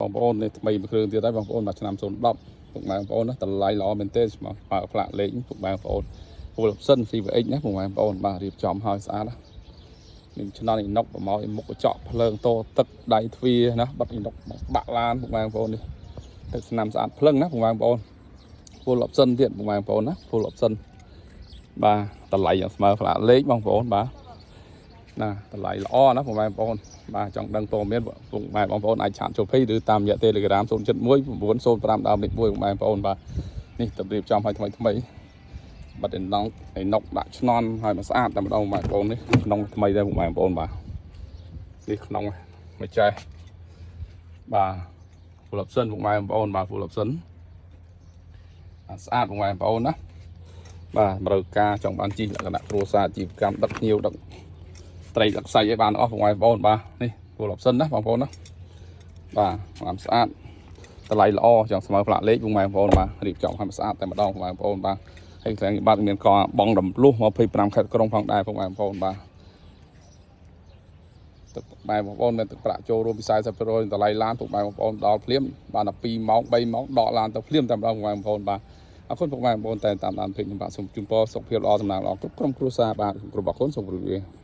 បងប្អូននេះថ្មីមួយគ្រឿងទៀតហើយបងប្អូនបាទឆ្នាំ010ពុកម៉ែបងប្អូនណាតម្លៃល្អមែនទេមកបើផ្លាកលេខពុកម៉ែបងប្អូនពលសិន CVX ណាពុកម៉ែបងប្អូនបាទរៀបចំឲ្យស្អាតណាមានឆ្នាំអ៊ីណុកប្រម៉ោយមុខកញ្ចក់ភ្លើងតទឹកដៃទ្វាណាបិទអ៊ីណុកបាក់ឡានពុកម៉ែបងប្អូននេះទឹកឆ្នាំស្អាតភ្លឹងណាពុកម៉ែបងប្អូនពលអបសិនទៀតពុកម៉ែបងប្អូនណាពលអបសិនបាទតម្លៃយ៉ាងស្មើផ្លាកលេខបងប្អូនបាទណាតម្លៃល្អណាពុកម៉ែបងប្អូនបាទចង់ដឹងព័ត៌មានពុកម៉ែបងប្អូនអាចឆាតចូលភ័យឬតាមរយៈ Telegram 071 905 10 1ពុកម៉ែបងប្អូនបាទនេះទៅរៀបចំឲ្យថ្មីបាត់ឯណុកដាក់ឆ្នន់ឲ្យមកស្អាតតែម្ដងបងប្អូននេះក្នុងថ្មីដែរពុកម៉ែបងប្អូនបាទនេះក្នុងមួយចែបាទហ្វូលអបសិនពុកម៉ែបងប្អូនបាទហ្វូលអបសិនស្អាតពុកម៉ែបងប្អូនណាបាទតម្រូវការចង់បានជីលក្ខណៈគ្រួសារអាជីវកម្មដឹកភ្ញៀវដឹកត្រីដឹកសាច់ឲ្យបានអស់ពុកម៉ែបងប្អូនបាទនេះហ្វូលអបសិនណាបងប្អូនណាបាទបានស្អាតតម្លៃល្អចង់ស្មើផ្លាកលេខពុកម៉ែបងប្អូនបាទរៀបចំឲ្យស្អាតតែម្ដងពុកម៉ែបងប្អូនបាទហើយខ្លាំងបាទមានកបងរំលោះ25ខេត្តក្រុងផងដែរពុកម៉ែបងប្អូនបាទទឹកម៉ែបងប្អូនមានទឹកប្រាក់ចូលរួមពី40%តម្លៃឡានពុកម៉ែបងប្អូនដល់ភ្លាមបានដល់2ម៉ោង3ម៉ោងដកឡានទៅភ្លាមតែម្ដងពុកម៉ែបងប្អូនបាទអរគុណពុកម៉ែបងប្អូនតែតាមដានពេញខ្ញុំបាទសូមជូនពរសុខភាពល្អសំណាងល្អគ្រប់ក្រុមគ្រួសារបាទគ្រប់អរគុណសូមជម្រាបលា